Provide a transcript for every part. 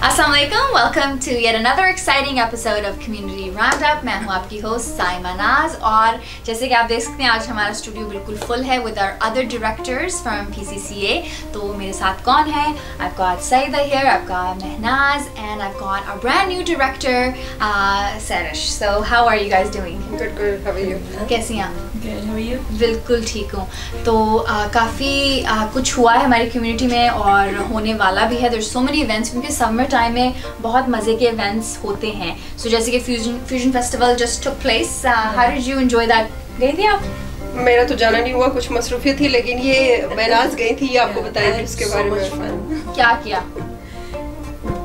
Assalamualaikum, welcome to yet another exciting episode of Community Roundup. मैं हूँ आपकी host Saima नाज और जैसे कि आप देख सकते हैं आज हमारा स्टूडियो बिल्कुल full है with our other directors from PCCA. तो मेरे साथ कौन है? I've got Saida here, I've got Mehnaz, and I've got our brand new director Sarish. So how are you guys doing? Good, good. How are you? कैसी हैं आप? Good. How are you? बिल्कुल ठीक हूँ. तो काफ़ी कुछ हुआ है हमारी कम्युनिटी में और होने वाला भी है. There's so many events क्योंकि समर टाइम में बहुत मज़े के इवेंट्स होते हैं. So जैसे कि fusion festival just took place. How did you enjoy that? गई थी आप? मेरा तो जाना नहीं हुआ, कुछ मसरूफियत थी, लेकिन ये महनाज गई थी, आपको बताएंगे उसके बारे में. क्या किया?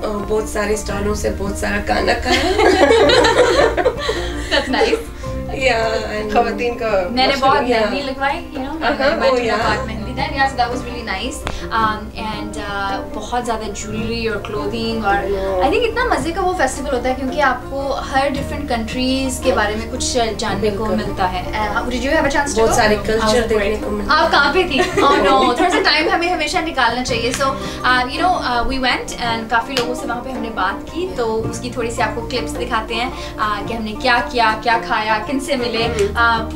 बहुत सारे स्टॉलों से बहुत सारा खाना खाया. That's nice. खवातीन का मैंने बहुत मेहंदी लगवाई, you know, mehndi there. Yeah, so that was really nice. And बहुत ज़्यादा jewelry और clothing और I think इतना मज़े का वो फेस्टिवल होता है क्योंकि आपको हर different countries के बारे में कुछ जानने को मिलता है. Did you have a chance to go? बहुत सारे कल्चर देखने को मिलता है. आप कहाँ पे थी? Oh no, थोड़ा सा टाइम हमें हमेशा निकालना चाहिए. So you know we went and काफ़ी लोगों से वहाँ पे हमने बात की तो उसकी थोड़ी सी आपको क्लिप्स दिखाते हैं कि हमने क्या किया, क्या खाया, किन से मिले.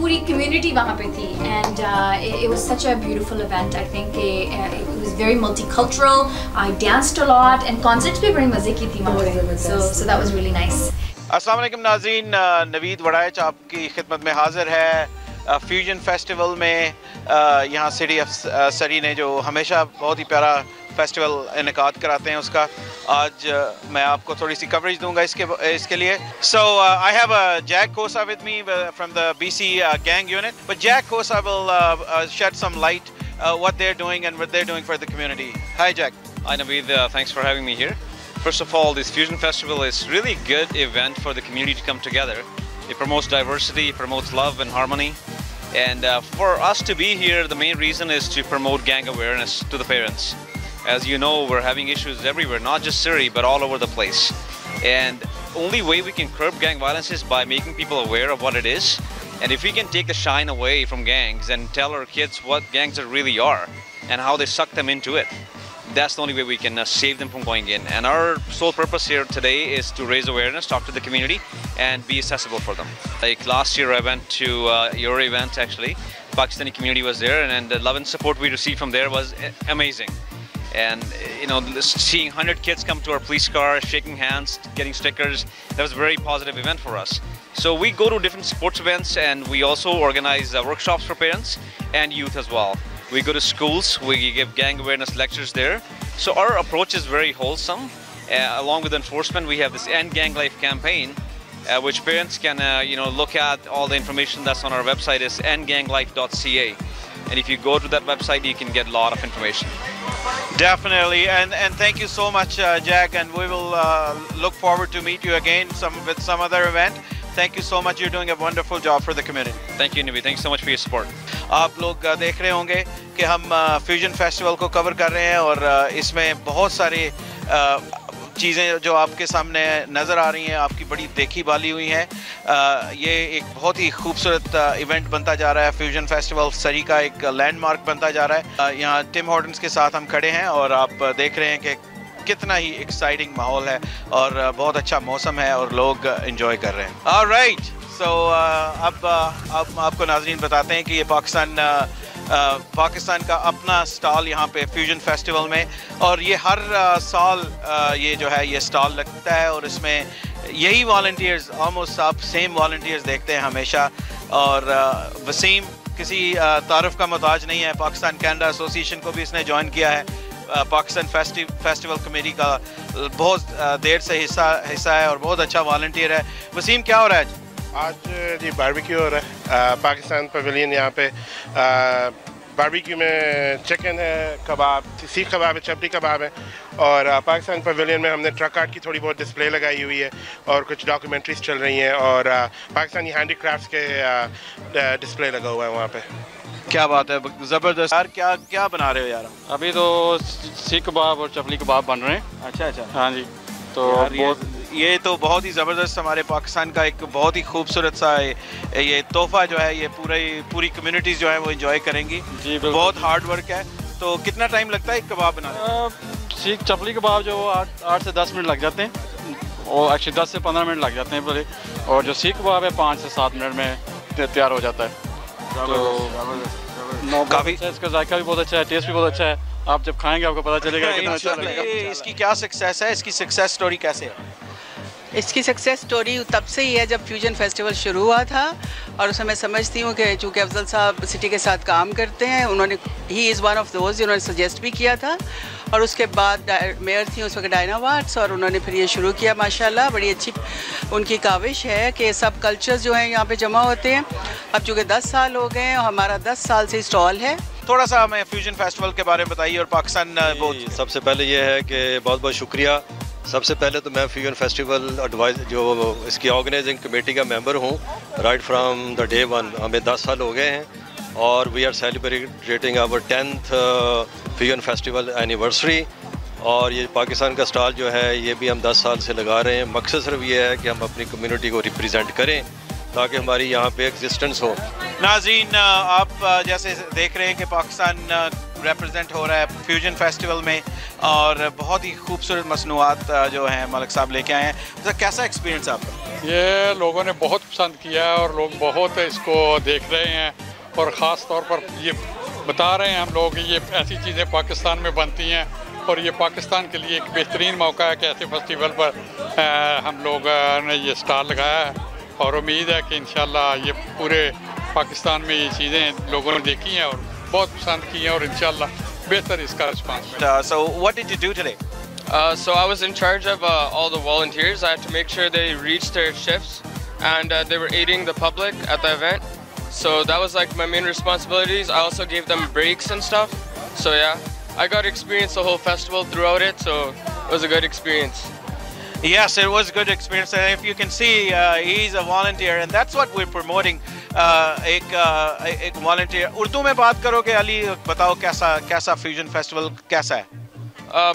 पूरी कम्युनिटी वहाँ पे थी and it was such a beautiful event. I think it was very multicultural. I danced a lot and concerts भी बड़ी मज़े की थी वहाँ पे. So that was really nice. अस्सलाम वालेकुम नाज़रीन, नवीद वड़ाइच आपकी खिदमत में हाज़िर है. फ्यूजन फेस्टिवल में यहाँ सिटी ऑफ सरी ने जो हमेशा बहुत ही प्यारा फेस्टिवल इनेकाद कराते हैं उसका आज मैं आपको थोड़ी सी कवरेज दूंगा इसके लिए. So I have Jack Kosa with me from the BC gang unit. But Jack Kosa will shed some light what they're doing and what they're doing for the community. Hi Jack. Hi Naveed, thanks for having me here. First of all, this Fusion Festival is really good event for the community to come together. It promotes diversity, it promotes love and harmony. And for us to be here, the main reason is to promote gang awareness to the parents. As you know, we're having issues everywhere, not just Surrey, but all over the place. And only way we can curb gang violence is by making people aware of what it is. And if we can take the shine away from gangs and tell our kids what gangs really are and how they suck them into it, that's the only way we can save them from going in. And our sole purpose here today is to raise awareness, talk to the community, and be accessible for them. Like last year, I went to your event actually. Pakistani community was there, and the love and support we received from there was amazing. And you know, seeing 100 kids come to our police car, shaking hands, getting stickers, that was a very positive event for us. So we go to different sports events, and we also organize workshops for parents and youth as well. We go to schools, we give gang awareness lectures there. So our approach is very wholesome. Along with enforcement, we have this End Gang Life campaign, which parents can you know, look at. All the information that's on our website is endganglife.ca. And if you go to that website, you can get a lot of information. Definitely, and thank you so much, Jack. And we will look forward to meet you again with some other event. Thank you so much. You're doing a wonderful job for the community. Thank you, Nivi. Thanks so much for your support. आप लोग देख रहे होंगे कि हम fusion festival को cover कर रहे हैं और इसमें बहुत सारी चीज़ें जो आपके सामने नज़र आ रही हैं आपकी बड़ी देखी भाली हुई हैं. ये एक बहुत ही खूबसूरत इवेंट बनता जा रहा है. फ्यूजन फेस्टिवल सरी का एक लैंडमार्क बनता जा रहा है. यहाँ टिम हॉर्टन्स के साथ हम खड़े हैं और आप देख रहे हैं कि कितना ही एक्साइटिंग माहौल है और बहुत अच्छा मौसम है और लोग एंजॉय कर रहे हैं. ऑलराइट, सो अब आपको नाज़रीन बताते हैं कि ये पाकिस्तान का अपना स्टॉल यहाँ पे फ्यूजन फेस्टिवल में, और ये हर साल ये जो है ये स्टॉल लगता है और इसमें यही वॉलंटियर्स ऑलमोस्ट आप सेम वॉलंटियर्स देखते हैं हमेशा. और वसीम किसी तारुफ का मोहताज नहीं है. पाकिस्तान कैनेडा एसोसिएशन को भी इसने ज्वाइन किया है. पाकिस्तान फेस्टिवल कमेटी का बहुत देर से हिस्सा है और बहुत अच्छा वॉलंटियर है. वसीम, क्या हो रहा है आज? जी बारबेक्यू हो रहा है पाकिस्तान पवेलियन. यहाँ पे बारबेक्यू में चिकन है, कबाब, सीख कबाब है, चपटी कबाब है. और पाकिस्तान पवेलियन में हमने ट्रक आर्ट की थोड़ी बहुत डिस्प्ले लगाई हुई है और कुछ डॉक्यूमेंट्रीज चल रही हैं और पाकिस्तानी हैंडीक्राफ्ट्स के डिस्प्ले लगा हुआ है वहाँ पे. क्या बात है, ज़बरदस्त यार. क्या बना रहे हो यार? अभी तो सीख कबाब और चपली कबाब बन रहे हैं. अच्छा. हाँ जी. तो ये तो बहुत ही ज़बरदस्त हमारे पाकिस्तान का एक बहुत ही खूबसूरत सा ये तोहफा जो है ये पूरी कम्युनिटीज़ जो है वो एंजॉय करेंगी. जी, बहुत हार्ड वर्क है तो कितना टाइम लगता है एक कबाब बनाने? सीख चपली कबाब जो 8 से 10 मिनट लग जाते हैं, और एक्चुअली 10 से 15 मिनट लग जाते हैं पूरे, और जो सीख कबाब है 5 से 7 मिनट में तैयार हो जाता है। तो काफ़ी इसका जायका भी बहुत अच्छा है, टेस्ट भी बहुत अच्छा है। आप जब खाएंगे आपको पता चलेगा कितना अच्छा लगेगा। इसकी क्या सक्सेस है, इसकी सक्सेस स्टोरी कैसे है? इसकी सक्सेस स्टोरी तब से ही है जब फ्यूजन फेस्टिवल शुरू हुआ था, और उसमें मैं समझती हूँ कि चूँकि अफजल साहब सिटी के साथ काम करते हैं, उन्होंने he is one of those जिन्होंने सजेस्ट भी किया था, और उसके बाद मेयर थी उस वक्त डायना वाट्स, और उन्होंने फिर ये शुरू किया। माशाल्लाह बड़ी अच्छी उनकी काविश है कि सब कल्चर्स जो हैं यहाँ पे जमा होते हैं। अब चूँकि 10 साल हो गए हैं और हमारा 10 साल से स्टॉल है। थोड़ा सा हमें फ्यूजन फेस्टिवल के बारे में बताइए और पाकिस्तान बहुत। सबसे पहले ये है कि बहुत बहुत शुक्रिया। सबसे पहले तो मैं फ्यूजन फेस्टिवल एडवाइज जो इसकी ऑर्गेनाइजिंग कमेटी का मेंबर हूँ right from the day one. हमें 10 साल हो गए हैं और we are celebrating our 10th fusion festival anniversary. और ये पाकिस्तान का स्टॉल जो है ये भी हम 10 साल से लगा रहे हैं। मकसद सिर्फ ये है कि हम अपनी कम्युनिटी को रिप्रेजेंट करें ताकि हमारी यहाँ पे एग्जिस्टेंस हो। नाज़रीन, आप जैसे देख रहे हैं कि पाकिस्तान रिप्रेजेंट हो रहा है फ्यूजन फेस्टिवल में, और बहुत ही खूबसूरत मसनूआत जो हैं मलिक साहब लेके आए हैं। तो कैसा एक्सपीरियंस आपका? ये लोगों ने बहुत पसंद किया है और लोग बहुत इसको देख रहे हैं, और ख़ास तौर पर ये बता रहे हैं हम लोग ये ऐसी चीज़ें पाकिस्तान में बनती हैं, और ये पाकिस्तान के लिए एक बेहतरीन मौका है कि ऐसे फेस्टिवल पर हम लोग ने ये स्टॉल लगाया है, और उम्मीद है कि इंशाल्लाह ये पूरे पाकिस्तान में ये चीज़ें लोगों ने देखी हैं और बहुत पसंद की हैं, और इंशाल्लाह बेहतर इसका रिस्पांस है। So what did you do today? So I was in charge of all the volunteers. I had to make sure they reached their shifts and they were aiding the public at the event. So that was like my main responsibilities. I also gave them breaks and stuff. So yeah, I got to experience the whole festival throughout it. So it was a good experience. Yes, it was a good experience, and if you can see, he's a volunteer, and that's what we're promoting. एक volunteer. Urdu में बात करोगे अली, बताओ कैसा fusion festival कैसा है?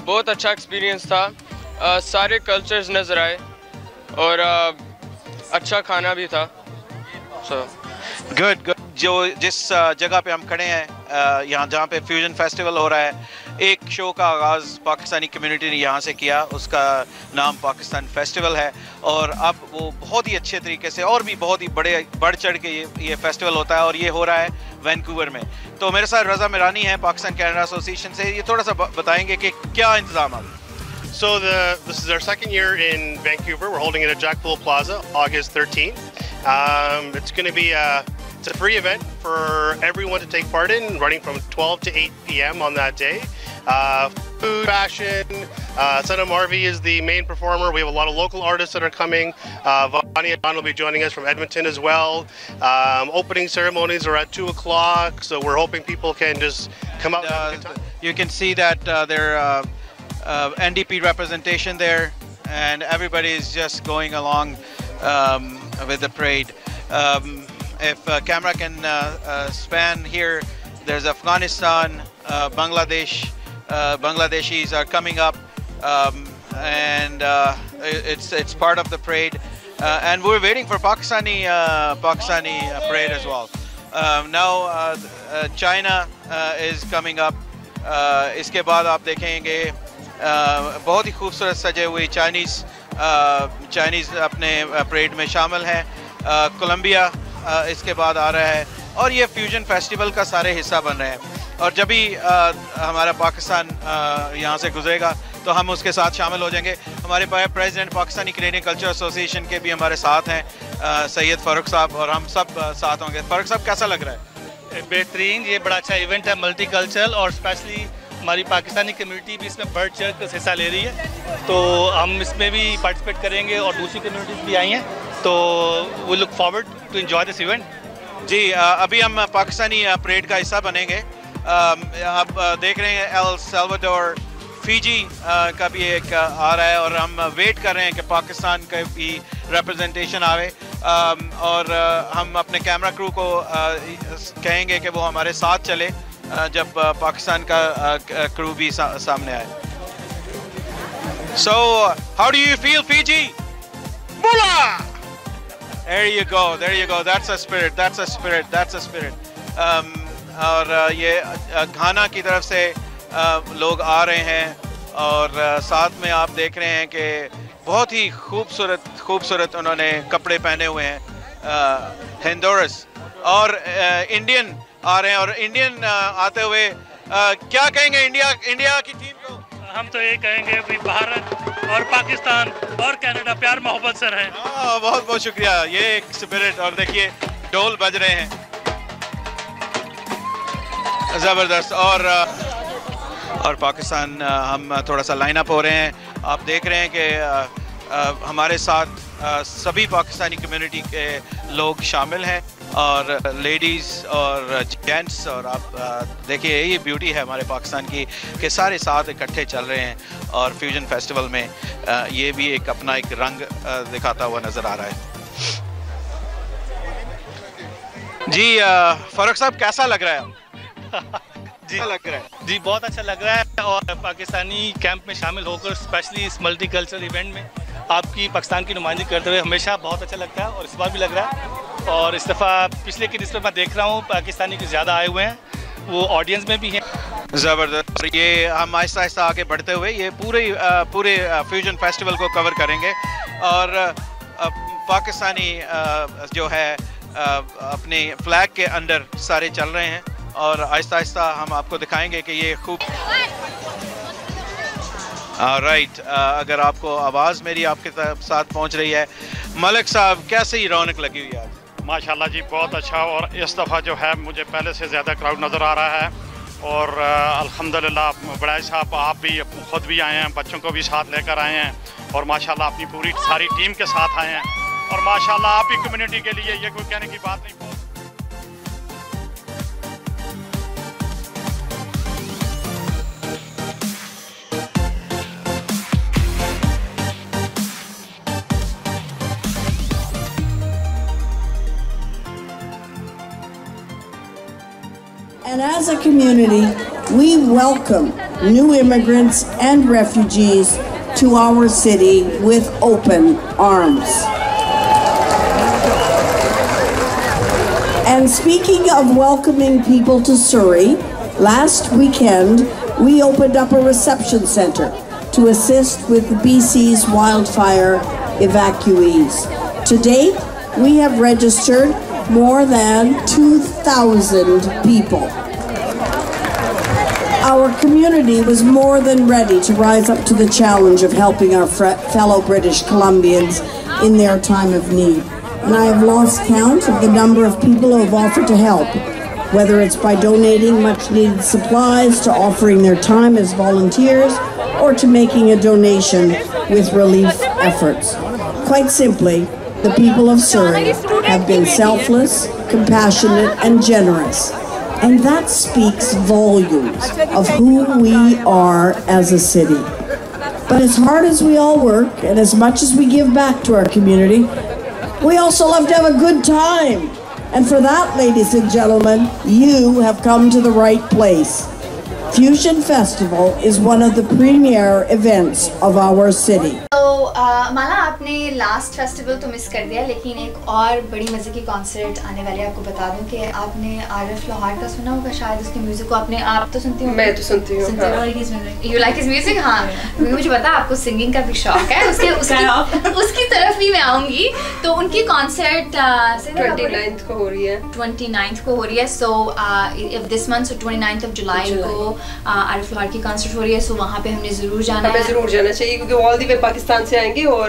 बहुत अच्छा एक्सपीरियंस था। सारे कल्चर्स नज़र आए और अच्छा खाना भी था। So good. जो जिस जगह पे हम खड़े हैं यहाँ जहाँ पे फ्यूजन फेस्टिवल हो रहा है, एक शो का आगाज़ पाकिस्तानी कम्युनिटी ने यहाँ से किया, उसका नाम पाकिस्तान फेस्टिवल है, और अब वो बहुत ही अच्छे तरीके से और भी बहुत ही बढ़ चढ़ के ये फेस्टिवल होता है, और ये हो रहा है वैंकूवर में। तो मेरे साथ रज़ा मिरानी है पाकिस्तान कैनेडा एसोसिएशन से, ये थोड़ा सा बताएंगे कि क्या इंतजाम है। So this is our second year in Vancouver. We're holding it at Jack Bull Plaza, August 13th. It's going to be it's a free event for everyone to take part in, running from 12 to 8 p.m. on that day. Food, fashion. Sana Marvi is the main performer. We have a lot of local artists that are coming. Vania John will be joining us from Edmonton as well. Opening ceremonies are at 2 o'clock, so we're hoping people can just come out and have a good time. You can see that there NDP representation there, and everybody is just going along with the parade. If camera can span here, there's Afghanistan, Bangladesh. Bangladeshis are coming up, and it's part of the parade, and we're waiting for Pakistani parade as well. Now China is coming up. इसके बाद आप देखेंगे बहुत ही खूबसूरत सजे हुए Chinese अपने parade में शामिल हैं। कोलंबिया इसके बाद आ रहा है, और ये फ्यूजन फेस्टिवल का सारे हिस्सा बन रहे हैं। और जब भी हमारा पाकिस्तान यहाँ से गुजरेगा तो हम उसके साथ शामिल हो जाएंगे। हमारे president Pakistani Canadian culture association के भी हमारे साथ हैं सैयद फ़ारूक साहब, और हम सब साथ होंगे। फ़ारूक साहब, कैसा लग रहा है? बेहतरीन, ये बड़ा अच्छा इवेंट है, मल्टी कल्चरल, और स्पेशली हमारी पाकिस्तानी कम्युनिटी भी इसमें बढ़ चढ़ कर हिस्सा ले रही है, तो हम इसमें भी पार्टिसिपेट करेंगे, और दूसरी कम्युनिटीज़ भी आई हैं, तो we look forward to enjoy this event. जी, अभी हम पाकिस्तानी परेड का हिस्सा बनेंगे। आप देख रहे हैं एल सल्वाडोर, फिजी का भी एक आ रहा है, और हम वेट कर रहे हैं कि पाकिस्तान का भी रिप्रेजेंटेशन आवे, और हम अपने कैमरा क्रू को कहेंगे कि वो हमारे साथ चले जब पाकिस्तान का क्रू भी सामने आए। So, how do you feel, Fiji? Mullah! There you go. That's a spirit. और ये घाना की तरफ से लोग आ रहे हैं और साथ में आप देख रहे हैं कि बहुत ही खूबसूरत उन्होंने कपड़े पहने हुए हैं। हिंदोरस और इंडियन आ रहे हैं और इंडियन आते हुए क्या कहेंगे इंडिया की टीम को? हम तो ये कहेंगे भी भारत और पाकिस्तान और कनाडा प्यार मोहब्बत से रहें। बहुत बहुत शुक्रिया, ये एक स्पिरिट। और देखिए ढोल बज रहे हैं, ज़बरदस्त। और पाकिस्तान हम थोड़ा सा लाइन अप हो रहे हैं। आप देख रहे हैं कि हमारे साथ सभी पाकिस्तानी कम्युनिटी के लोग शामिल हैं और लेडीज़ और जेंट्स। और आप देखिए ये ब्यूटी है हमारे पाकिस्तान की कि सारे साथ इकट्ठे चल रहे हैं और फ्यूजन फेस्टिवल में ये भी एक अपना एक रंग दिखाता हुआ नज़र आ रहा है। जी फारूक साहब कैसा लग रहा है? जी लग रहा है जी, बहुत अच्छा लग रहा है। और पाकिस्तानी कैंप में शामिल होकर स्पेशली इस मल्टी कल्चरल इवेंट में आपकी पाकिस्तान की नुमाइंदगी करते हुए हमेशा बहुत अच्छा लगता है और इस बार भी लग रहा है। और इस दफ़ा पिछले की निस्बत मैं देख रहा हूँ पाकिस्तानी कुछ ज़्यादा आए हुए हैं, वो ऑडियंस में भी हैं। ज़बरदस्त। और ये हम आहिस्ता आहिस्ता आगे बढ़ते हुए ये पूरे फ्यूजन फेस्टिवल को कवर करेंगे और पाकिस्तानी जो है अपने फ्लैग के अंडर सारे चल रहे हैं और आहिस्ता आहिस्ता हम आपको दिखाएंगे कि ये खूब राइट। अगर आपको आवाज़ मेरी आपके साथ पहुंच रही है, मलिक साहब कैसे ही रौनक लगी हुई है? माशाल्लाह जी बहुत अच्छा। और इस दफ़ा जो है मुझे पहले से ज़्यादा क्राउड नज़र आ रहा है और अल्हम्दुलिल्लाह बड़ाई साहब आप भी खुद भी आए हैं, बच्चों को भी साथ लेकर आए हैं और माशाल्लाह अपनी पूरी सारी टीम के साथ आए हैं और माशाल्लाह आपकी कम्युनिटी के लिए ये कोई कहने की बात नहीं। And as a community, we welcome new immigrants and refugees to our city with open arms. And speaking of welcoming people to Surrey, last weekend we opened up a reception center to assist with BC's wildfire evacuees. To date, we have registered more than 2,000 people. Our community was more than ready to rise up to the challenge of helping our fellow British Columbians in their time of need. And I have lost count of the number of people who have offered to help, whether it's by donating much needed supplies, to offering their time as volunteers, or to making a donation with relief efforts. Quite simply, the people of Surrey have been selfless, compassionate, and generous. And that speaks volumes of who we are as a city. But as hard as we all work, and as much as we give back to our community, we also love to have a good time. And for that, ladies and gentlemen, you have come to the right place. Fusion Festival is one of the premier events of our city. तो माला आपने last festival तो miss कर दिया, लेकिन एक और बड़ी मजे की कॉन्सर्ट आने वाली है। आपको बता दूं कि आपने आरिफ लोहार का सुना होगा शायद, उसके म्यूजिक को आपने आप तो सुनती हो? मैं तो सुनती हूँ। You like his music? हाँ, मुझे पता आपको सिंगिंग का भी शौक है। उसकी तरफ भी मैं आऊंगी। तो उनकी कॉन्सर्ट 29th को हो रही है। 29th को हो रही है। So this month 29th of July को आरिफ लोहार की कॉन्सर्ट हो रही है। सो वहाँ पे हमने जरूर जाना है। हमें जरूर जाना चाहिए क्योंकि ऑल द वे पाकिस्तान से आएंगे और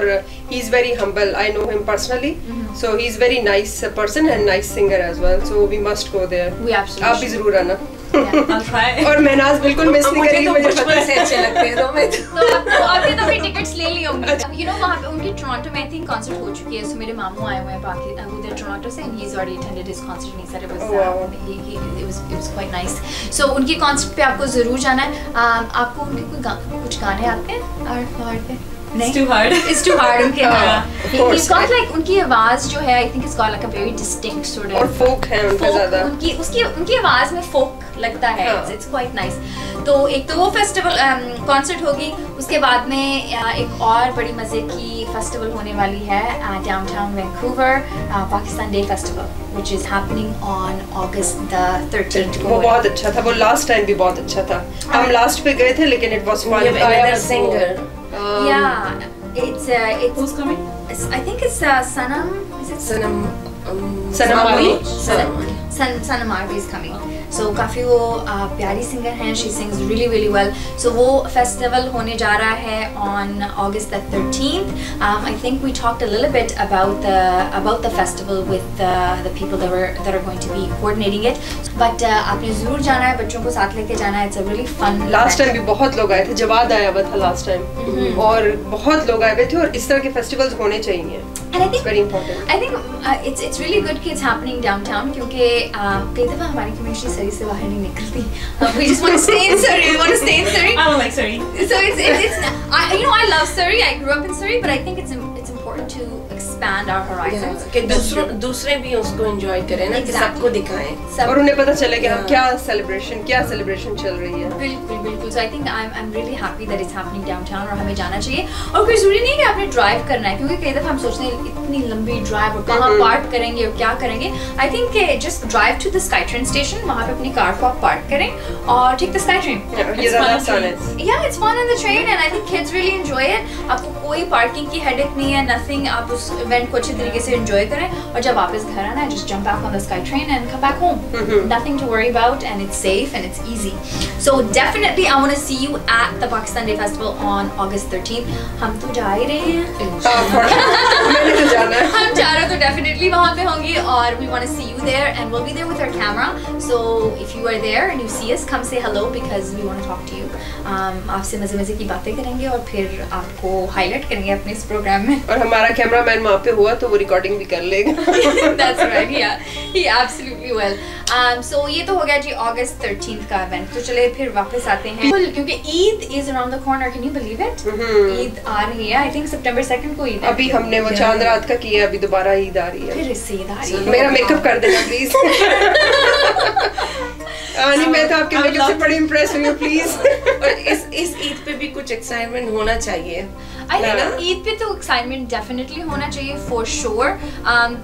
he is very humble. I know him personally, so he is very nice person and nice singer as well. So we must go there. We absolutely. आप भी जरूर आना। I'll try. और महनाज बिल्कुल miss नहीं करेगी, मुझे पता है। से अच्छे लगते हैं तो मैं तो आपके तो भी टिकट्स ले ली होंगी। You know वहाँ पे उनकी टोरंटो में I think कॉन्सर्ट हो चुकी है। सो मेरे मामू आए हुए हैं पाकिस्तान, वो देर टोरंटो से, and he's already attended his concert and he said it was quite nice. So उनकी कॉन्सर्ट पे आपको जरूर जाना है। आपको उनके कुछ गाने आते हैं आरिफ लोहार के? It's too hard. It's too hard. उनके he's got like उनकी आवाज जो है I think it's got like a very distinct sort of. और folk है उनका ज़्यादा. उनकी आवाज में folk लगता है. It's quite nice. तो एक तो वो फेस्टिवल कॉन्सर्ट होगी, उसके बाद में एक और बड़ी मजे की फेस्टिवल होने वाली है downtown Vancouver, Pakistan day festival which is happening on August the 13th. वो बहुत अच्छा था, वो लास्ट टाइम भी बहुत अच्छा था. हम लास्ट पे गए थे लेकिन it was fun. Another singer. Yeah, it's who's coming? I think it's Sanam. Is it Sanam? Sanam Marvi is coming. So काफ़ी वो प्यारी सिंगर हैं. She sings really really well. So वो फेस्टिवल होने जा रहा है on August the 13th. I think we talked a little bit about the festival with the people that are going to be coordinating it. But आपने ज़रूर जाना है, बच्चों को साथ लेके जाना है. It's a really fun. Last time भी बहुत लोग आए थे. जवाद आया हुआ था last time. और बहुत लोग आए हुए थे और इस तरह के festivals होने चाहिए. And I think very important. I think it's really good कि it's happening downtown क्योंकि कई दफ़ा हमारी community Surrey से बाहर नहीं निकलती. We just want to stay in Surrey. We want to stay in Surrey. I don't like Surrey. So it's I love Surrey. I grew up in Surrey, but I think it's important to expand our horizons. कि दूसरे भी उसको enjoy करें ना, कि सबको दिखाएं. और उन्हें पता चले कि क्या celebration चल रही है. बिल्कुल. So I think I'm really happy that it's happening downtown और हमें जाना चाहिए. और कोई ज़रूरी नहीं है कि आपने drive करना है क्योंकि कई दफ़ा हम सोचते हैं इतनी लंबी drive और कहाँ park करेंगे और क्या करेंगे. I think just drive to the SkyTrain station. वहाँ पे अपनी कार को आप park करें और take the SkyTrain. Yeah, it's fun on the train and I think kids really enjoy it. आपको कोई parking की headache नहीं है, nothing. आप उस event को अच्छे तरीके से enjoy करें और जब वापस घर आना है just jump back on the SkyTrain and come back home. Nothing to worry about and it's safe and it's easy. So definitely I want to see you at the Pakistan Day Festival on August 13th. हम तो जा ही रहे हैं. मैंने तो जाना है. हम जा रहे तो definitely वहाँ पे होंगे और we want to see you there and we'll be there with our camera. So if you are there and you see us, come say hello because we want to talk to you. आपसे मजे की बातें करेंगे और फिर आपको highlight करेंगे अपने इस प्रोग्राम में. और हमारा कैमरामैन वहाँ पे हुआ तो वो रिकॉर्डिंग भी कर लेगा. That's right, yeah, he absolutely will. So ये तो हो गया जी August 13th का event. तो चले फिर वापस आते हैं क्योंकि Eid is around the corner. Can you believe it? Eid आ रही है. I think September 2nd को ईद है. अभी हमने वो चांद रात का किया, अभी दोबारा ईद आ रही है. फिर इससे ईद आ रही है. मेरा मेकअप कर देना प्लीज. नहीं, मैं तो आपके मेकअप से बड़ी इम्प्रेस हुई हूँ. प्लीज. और इस ईद पे भी कुछ एक्साइटमेंट होना चाहिए. I think ईद पे तो excitement definitely होना चाहिए for sure.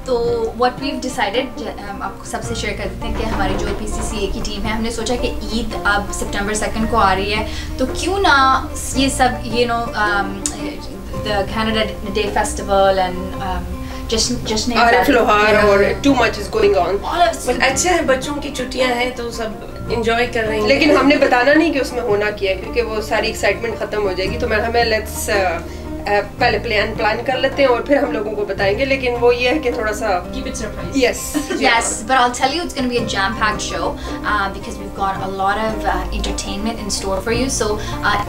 तो what we've decided आपको सबसे शेयर कर देते हैं कि हमारी जो PCCA की टीम है, हमने सोचा कि ईद अब September 2nd को आ रही है तो क्यों ना ये सब the Canada Day Festival and जश्न आरिफ लोहार और too much is going on. अच्छा है, बच्चों की छुट्टियां हैं तो सब एंजॉय कर रहे हैं. लेकिन हमने बताना नहीं कि उसमें होना क्या है क्योंकि वो सारी एक्साइटमेंट खत्म हो जाएगी. तो हमें लेट्स पहले प्लान कर लेते हैं और फिर हम लोगों को बताएंगे. लेकिन वो ये है कि थोड़ा सा keep it surprise. Yes, but I'll tell you it's going to be a jam-packed show because we've got a lot of entertainment in store for you. So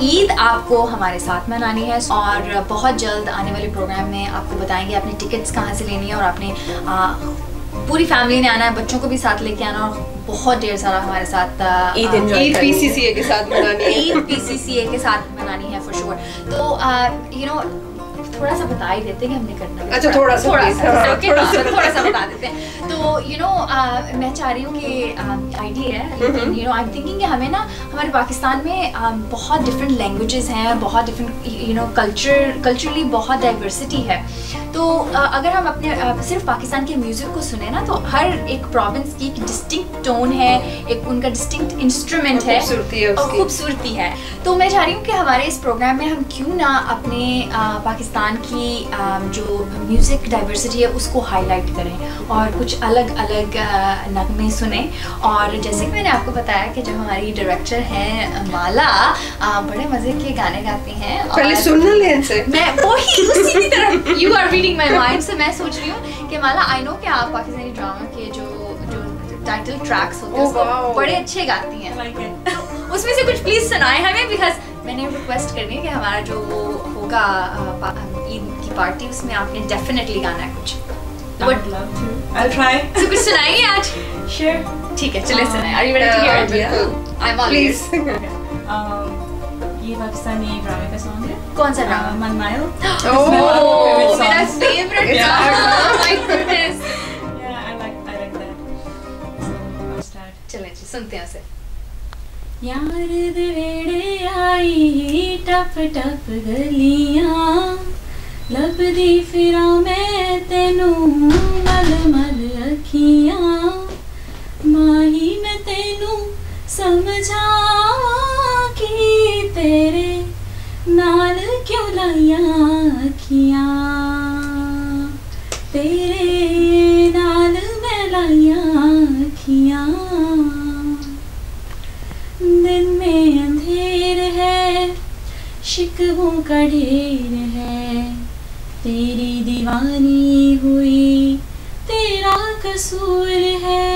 Eid आपको हमारे साथ मनानी है और बहुत जल्द आने वाले प्रोग्राम में आपको बताएंगे आपने टिकट्स कहाँ से लेनी है और आपने पूरी फैमिली ने आना है, बच्चों को भी साथ लेके आना और बहुत ढेर सारा हमारे साथ ईद PCCA के साथ मनानी है. ईद PCCA के साथ मनानी है for sure. तो you know थोड़ा सा बता ही देते हैं कि हमने करना है. अच्छा, थोड़ा सा बता देते हैं. तो you know मैं चाह रही हूँ कि आइडिया है लेकिन you know I'm thinking कि हमें ना हमारे पाकिस्तान में बहुत different languages हैं, बहुत different you know culturally बहुत diversity है. तो अगर हम अपने सिर्फ पाकिस्तान के म्यूजिक को सुने ना तो हर एक प्रोविंस की एक डिस्टिंक्ट टोन है, एक उनका डिस्टिंक्ट इंस्ट्रूमेंट है और खूबसूरती है. तो मैं चाह रही हूँ कि हमारे इस प्रोग्राम में हम क्यों ना अपने पाकिस्तान की जो म्यूजिक डाइवर्सिटी है उसको हाईलाइट करें और कुछ अलग अलग नगमे सुने. और जैसे कि मैंने आपको बताया कि जब हमारी डायरेक्टर हैं माला बड़े मज़े के गाने गाती हैं. पहले सुनना ले इनसे. मैं वही उसी की तरह you are reading my mind. So मैं सोच रही हूँ कि माला I know कि आप पाकिस्तानी ड्रामा के जो टाइटल ट्रैक्स होते हैं उसको बड़े अच्छे गाती हैं. तो उसमें से कुछ प्लीज सुनाएं हमें बिकॉज मैंने रिक्वेस्ट करनी है कि हमारा जो वो होगा ईद की पार्टी उसमें आपने डेफिनेटली गाना है कुछ. I'll try. तो कुछ सुनाएंगे आज? Sure. ठीक है, चलिए सुनाएं. Are you ready to hear it? बिल्कुल. I'm all please. ये पाकिस्तानी ड्रामे का सॉन्ग है। कौन सा ड्रामा? मनमाइल। ओह मेरा favourite song. My goodness. Yeah, I like that. So I'll start. चलें जी सुनते हैं उसे। यार दे वेड़े आई टप टप गलियां लब दी फिरा मैं तेनू मल मल अखियां माही मैं तेनू समझावा कि तेरे नाल क्यों लाइयां अखियां तेरे नाल मैं लाइयां अखियां दिन में अंधेर है शिकवों का ढेर है तेरी दीवानी हुई तेरा कसूर है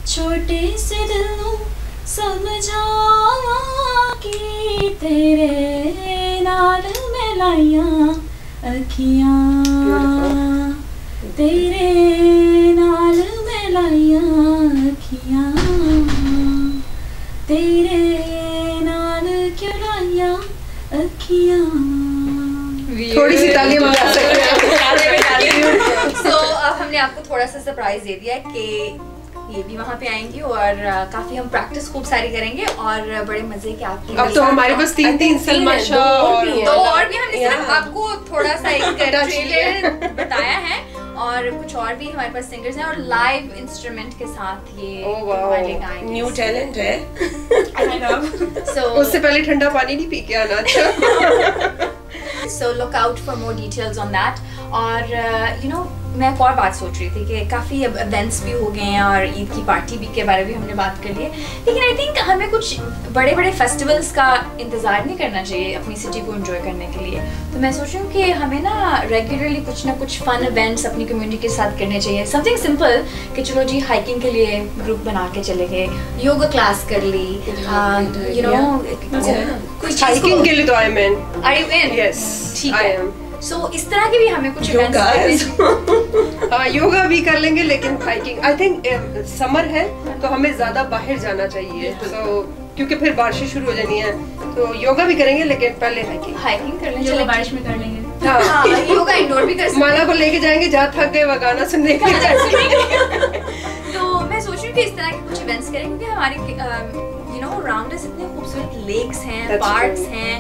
छोटे से दिल नू समझावा कि तेरे नाल मैं लाइयां अखियां तेरे नाल मैं लाइयां अखियां तेरे नाल क्यों लाइयां अखियां। थोड़ी सी तालियां बजा सकते हैं। So अब हमने आपको थोड़ा सा सरप्राइज दे दिया कि ये भी वहाँ पे आएंगी और काफी हम प्रैक्टिस खूब सारी करेंगे और बड़े मजे के आपके अब तो हमारे पास तीन सलमा शाह और भी हमने सिर्फ आपको थोड़ा सा एक ट्रेलर बताया है और कुछ और भी हमारे पास सिंगर्स हैं और लाइव इंस्ट्रूमेंट के साथ ये वाले गाएंगे। न्यू टैलेंट है। So उससे पहले ठंडा पानी नहीं पी के आना। अच्छा। So look out for more details on that. और you know मैं एक और बात सोच रही थी कि काफ़ी अब इवेंट्स भी हो गए हैं और ईद की पार्टी भी के बारे में भी हमने बात कर ली है, लेकिन आई थिंक हमें कुछ बड़े बड़े फेस्टिवल्स का इंतज़ार नहीं करना चाहिए अपनी सिटी को एंजॉय करने के लिए। तो मैं सोच रही हूँ कि हमें ना रेगुलरली कुछ ना कुछ फन इवेंट्स अपनी कम्युनिटी के साथ करने चाहिए। समथिंग सिंपल कि चलो जी हाइकिंग के लिए ग्रुप बना के चले गए, योगा क्लास कर ली, यू नो कुछ हाइकिंग के लिए तो I am in. Are you in? Yes ठीक है। So, इस तरह के भी हमें कुछ योगा भी कर लेंगे लेकिन हाइकिंग आई थिंक समर है तो हमें ज्यादा बाहर जाना चाहिए क्योंकि फिर बारिशें शुरू हो जानी है तो योगा भी करेंगे लेकिन पहले हाइकिंग कर लेंगे। बारिश में कर लेंगे। हाँ, योगा इंडोर भी कर सकते हैं। माला को लेके जाएंगे जहाँ थक गए वह गाना सुनने के लिए। तो मैं सोच रही हूँ कि इस तरह के कुछ इवेंट्स करें क्योंकि हमारे you know around us इतने खूबसूरत लेक्स हैं, पार्क्स हैं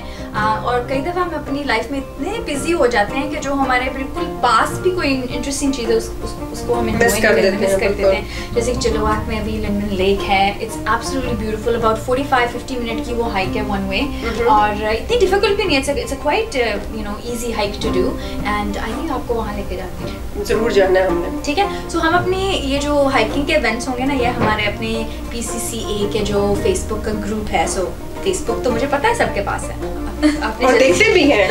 और कई दफ़ा हम अपनी लाइफ में इतने बिजी हो जाते हैं कि जो हमारे बिल्कुल पास भी कोई इंटरेस्टिंग चीज़ है उसको हम मिस कर देते हैं। जैसे कि चिलवात में अभी लंदन लेक है, it's absolutely beautiful. About 45-50 minute की वो हाइक है वन वे और इतनी डिफिकल्ट भी नहीं है। It's a quite you know easy hike to do and I think आपको वहाँ लेके जाते हैं। जरूर जाना है हमने। ठीक है। सो हम अपनी ये जो हाइकिंग के इवेंट्स होंगे ना ये हमारे अपने PCCA के जो फेसबुक का ग्रुप है। सो फेसबुक तो मुझे पता है सबके पास है और देखते भी हैं।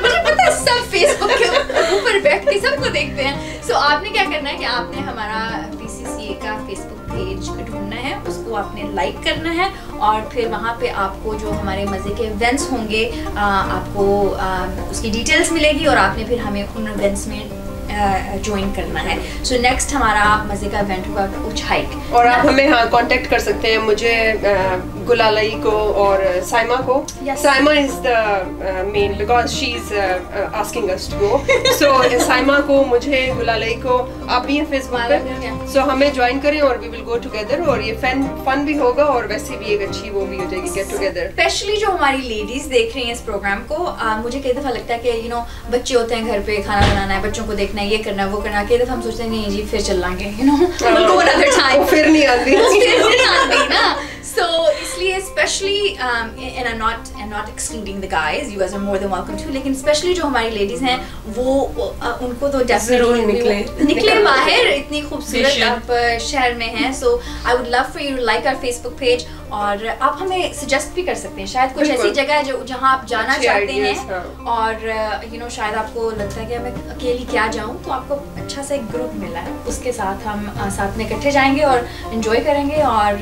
मुझे पता है सब फेसबुक के ऊपर बैठ के सबको देखते हैं। सो आपने क्या करना है कि आपने हमारा PCCA का फेसबुक पेज ढूंढना है, उसको आपने लाइक करना है और फिर वहाँ पे आपको जो हमारे मज़े के इवेंट्स होंगे आपको उसकी डिटेल्स मिलेगी और आपने फिर हमें उन इवेंट्स में ज्वाइन करना है। सो नेक्स्ट हमारा मजे का इवेंट होगा कुछ हाइक और आप हमें हाँ कांटेक्ट कर सकते हैं मुझे गुलालई को और साइमा को। Saima is the main because she is asking us to go. So Saima को, मुझे, गुलालई को, आप भी हैं फेसबुक पे, सो हमें ज्वाइन करें और वी विल गो टुगेदर और ये फन भी होगा और वैसे भी एक अच्छी वो भी हो जाएगी गेट टुगेदर। स्पेशली जो हमारी लेडीज देख रही हैं इस प्रोग्राम को, मुझे कई दफ़ा लगता है कि यू नो बच्चे होते हैं घर पे, खाना बनाना है, बच्चों को देखना है, ये करना वो करना, कई दफ़ा हम सोचते हैं नहीं जी फिर चल लाएंगे यू नो फिर नहीं आती ना। So इसलिए specially and I'm not excluding the guys, you guys are more than welcome to, लेकिन स्पेशली जो हमारी लेडीज हैं वो उनको तो जरूर निकले बाहर, इतनी खूबसूरत आप शहर में हैं। So I would love for you to like our Facebook page और आप हमें सजेस्ट भी कर सकते हैं शायद कुछ ऐसी जगह है जो जहाँ आप जाना चाहते हैं और यू नो शायद आपको लगता है कि मैं अकेली क्या जाऊँ, तो आपको अच्छा सा एक ग्रुप मिला है, उसके साथ हम साथ में इकट्ठे जाएंगे और एंजॉय करेंगे और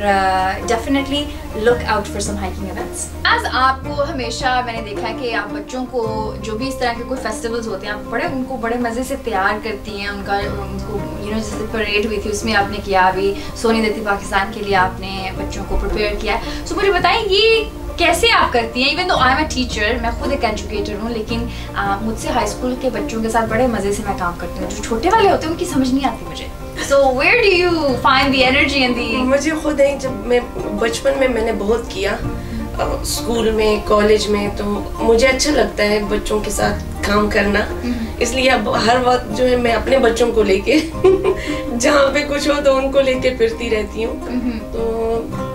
definitely look out for some hiking events. आज आपको हमेशा मैंने देखा है कि आप बच्चों को जो भी इस तरह के कोई फेस्टिवल्स होते हैं आप उनको बड़े मज़े से तैयार करती हैं, उनको यू नो जैसे परेड हुई थी उसमें आपने किया, अभी सोनी देती पाकिस्तान के लिए आपने बच्चों को प्रिपेयर किया है। सो मुझे बताएं ये कैसे आप करती हैं? Even though I am a teacher, मैं खुद एक एजुकेटर हूँ, लेकिन मुझसे हाई स्कूल के बच्चों के साथ बड़े मज़े से मैं काम करती हूँ। जो छोटे वाले होते हैं उनकी समझ नहीं आती मुझे। So where do you find the energy and the? मुझे खुद है, जब मैं बचपन में मैंने बहुत किया स्कूल में, कॉलेज में, तो मुझे अच्छा लगता है बच्चों के साथ काम करना। इसलिए अब हर वक्त जो है मैं अपने बच्चों को लेके जहाँ पे कुछ हो तो उनको लेके फिरती रहती हूँ। तो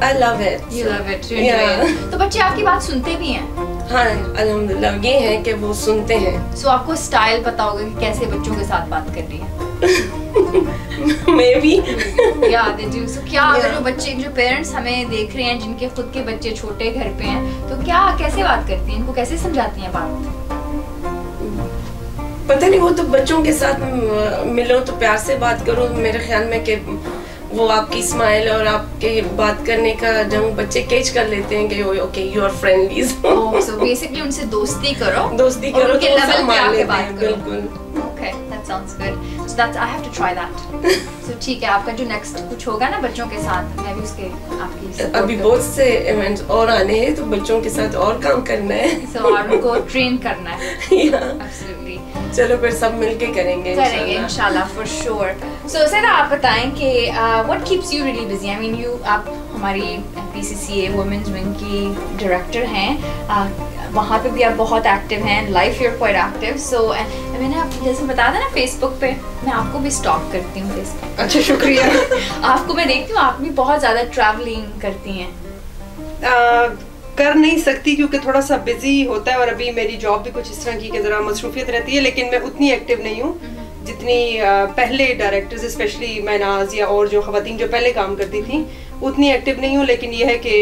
I love it. You love it. You enjoy it. तो बच्चे आपकी बात सुनते भी हैं? हाँ, अल्हम्दुलिल्लाह ये है कि वो सुनते हैं। So आपको स्टाइल पता होगा कि कैसे बच्चों के साथ बात करनी है। Maybe. Yeah, they do. So क्या अगर जो पेरेंट्स हमें देख रहे हैं जिनके खुद के बच्चे छोटे घर पे हैं, तो क्या कैसे बात करती हैं, इनको कैसे समझाती हैं बात? पता नहीं, वो तो बच्चों के साथ मिलो तो प्यार से बात करो। मेरे ख्याल में कि वो आपकी स्माइल और आपके बात करने का ढंग बच्चे कैच कर लेते हैं कि okay you are friendly. So basically उनसे दोस्ती करो करो उनके तो लेवल पे आके बात करो। बिल्कुल। Okay, that sounds good. So that's I have to try that. So ठीक है, आपका जो नेक्स्ट कुछ होगा ना बच्चों के साथ, मैं भी उसके आपकी अभी बहुत से इवेंट्स और आने हैं, तो बच्चों के साथ और काम करना है। So और उनको ट्रेन करना है। Absolutely. चलो फिर सब मिलके करेंगे इंशाल्लाह for sure. So सैदा आप बताएं कि what keeps you really busy? I mean आप हमारी PCCA Women's Wing की डायरेक्टर हैं, वहाँ पे भी आप बहुत एक्टिव हैं, लाइफ यूर क्वाइट एक्टिव। सो मैंने आपको जैसे बताया था ना फेसबुक पे, मैं आपको भी स्टॉक करती हूँ फेसबुक। अच्छा, शुक्रिया। आपको मैं देखती हूँ, आप भी बहुत ज़्यादा ट्रैवलिंग करती हैं। कर नहीं सकती क्योंकि थोड़ा सा बिजी होता है, और अभी मेरी जॉब भी कुछ इस तरह की कि ज़रा मसरूफियत रहती है, लेकिन मैं उतनी एक्टिव नहीं हूँ जितनी पहले डायरेक्टर्स, स्पेशली मैनाज या और जो ख़वातीन जो पहले काम करती थी, उतनी एक्टिव नहीं हूँ। लेकिन ये है कि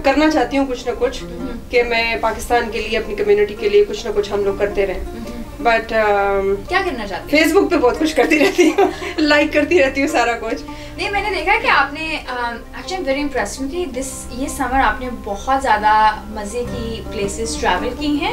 करना चाहती हूँ कुछ ना कुछ, कि मैं पाकिस्तान के लिए, अपनी कम्युनिटी के लिए कुछ ना कुछ हम लोग करते रहें। बट क्या करना चाहती हूँ? फेसबुक पे बहुत कुछ करती रहती हूँ, लाइक करती रहती हूँ सारा कुछ। नहीं, मैंने देखा कि आपने एक्चुअली वेरी इम्प्रेस्ड कि ये समर आपने बहुत ज़्यादा मज़े की प्लेसेस ट्रैवल की हैं,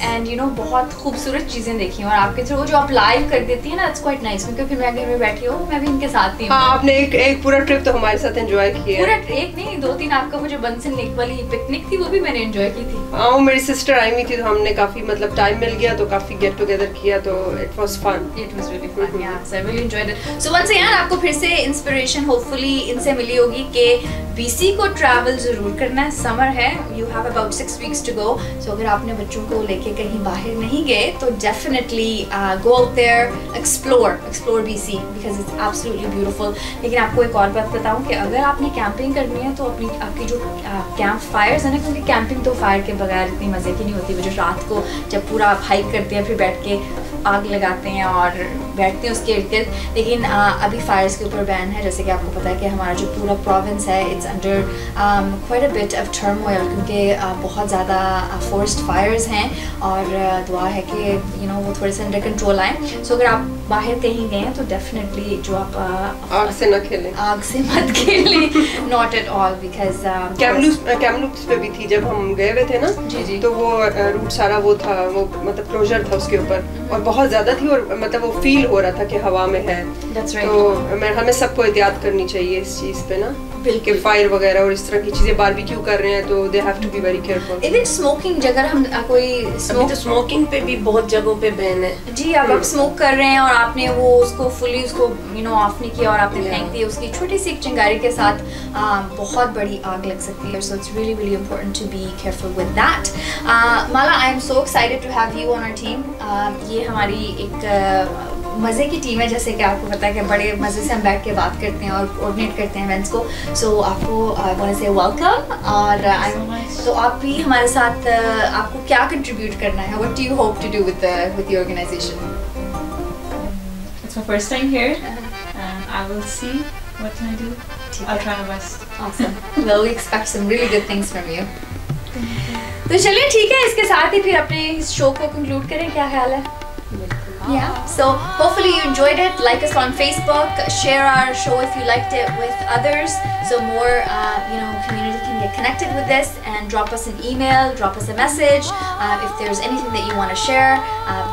एंड यू नो बहुत खूबसूरत चीज़ें देखी हैं, और आपके थ्रू जो आप लाइव कर देती हैं ना, इट्स क्वाइट नाइस, क्योंकि फिर मैं घर में बैठी हूँ, मैं भी इनके साथ ही हूँ। हाँ, आपने एक पूरा ट्रिप तो हमारे साथ एंजॉय किया। पूरा एक नहीं, 2-3 आपका वो जो बंसन लेक वाली पिकनिक थी, वो भी मैंने एंजॉय की थी। हाँ, वो मेरी सिस्टर आई हुई थी, तो हमने काफ़ी मतलब टाइम मिल गया, तो काफ़ी गेट टुगेदर किया, तो it was fun. It was really fun, yeah so I really enjoyed it. So once again आपको फिर से इंस्पिरेशन होपफुली इनसे मिली होगी कि BC को ट्रैवल ज़रूर करना है, समर है, you have about 6 weeks to go। सो अगर आपने बच्चों को लेके कहीं बाहर नहीं गए तो definitely go out there, explore BC because it's absolutely beautiful. लेकिन आपको एक और बात बताऊं कि अगर आपने कैंपिंग करनी है तो आपकी जो कैंप फायर्स है ना, क्योंकि कैंपिंग तो फायर के बगैर इतनी मज़े की नहीं होती, वो जो रात को जब पूरा आप हाइक करते हैं, फिर बैठ के आग लगाते हैं और बैठते हैं उसके इर्द गिर्द। लेकिन अभी फायर्स के ऊपर बैन है, जैसे कि आपको पता है कि हमारा जो पूरा प्रोविंस है it's under quite a bit of turmoil, क्योंकि बहुत ज़्यादा फॉरेस्ट फायर्स हैं, और दुआ है कि यू नो वो थोड़े से अंडर कंट्रोल आए। सो अगर आप बाहर कहीं गए हैं तो डेफिनेटली जो आप आग से ना खेलें, आग से मत खेलें, not at all, because Kamloops पे भी थी जब हम गए हुए थे ना, जी। तो वो रूट सारा वो था, वो मतलब क्लोजर था उसके ऊपर, और बहुत ज़्यादा थी, और मतलब वो फील हो रहा था कि हवा में है। तो हमें सबको एहतियात करनी चाहिए इस चीज़ पे ना, बिल्कुल फायर वगैरह और इस तरह की चीजें, बारबेक्यू कर रहे हैं तो they have to be very careful. Even smoking, अगर हम कोई तो स्मोकिंग पे भी बहुत जगहों पे बैन है जी। अब आप स्मोक कर रहे हैं और आपने वो उसको फुली उसको यू नो ऑफ नहीं किया और आपने फेंक दिया, उसकी छोटी सी एक चिंगारी के साथ बहुत बड़ी आग लग सकती है। So it's really really important to be careful with that. Mala, I am so excited to have you on our team. ये हमारी एक मज़े की टीम है, जैसे कि आपको पता है कि बड़े मज़े से हम बैठ के बात करते हैं और कोऑर्डिनेट करते हैं इवेंट्स को। सो आपको आई वांट टू से वेलकम, और तो आप भी हमारे साथ आपको क्या कंट्रीब्यूट करना है? What do you hope to do with the organization? It's my first time here, and I will see what can I do. I'll try my best. Awesome. Well, we expect some really good things from you. तो चलिए ठीक है, इसके साथ ही फिर अपने इस show को कंक्लूड करें, क्या ख्याल है? Yeah, so hopefully you enjoyed it. Like us on Facebook, share our show if you liked it with others, so more community can get connected with this, and drop us an email, drop us a message if there's anything that you want to share.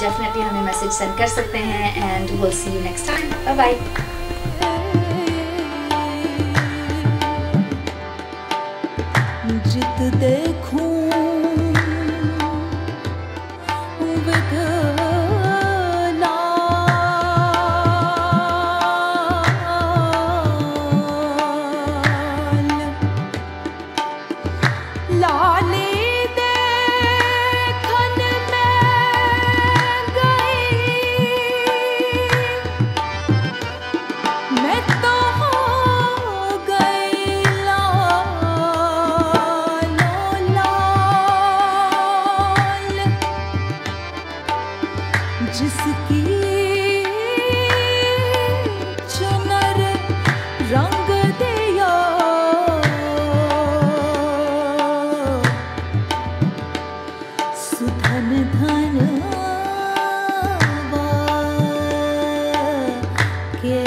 Definitely हमें message send कर सकते हैं, and we'll see you next time. Bye bye. जित देखूं रंग दियो सुधन धन के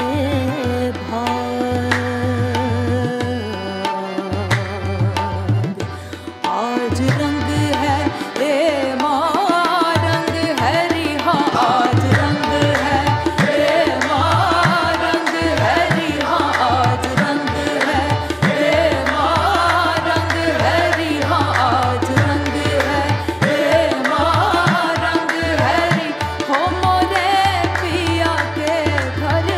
आज रंग है रे माँ रंग है रिहा आज रंग है रे माँ रंग है रिहा आज रंग है रे माँ रंग है रिहा आज रंग है रे माँ रंग है रि हो मोरे पिया के घर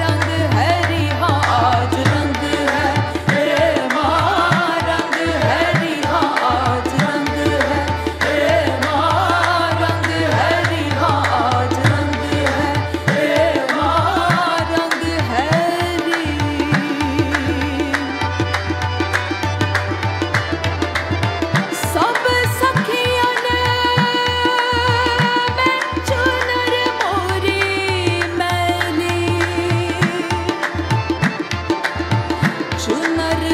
रंग है रिहा आज रंग है रे माँ रंग है रिहा आज रंग है रे माँ रंग है रिहा आज रंग है रे माँ रंग है री सब सखियों ने मैं चुनर मोरी मैली चुनर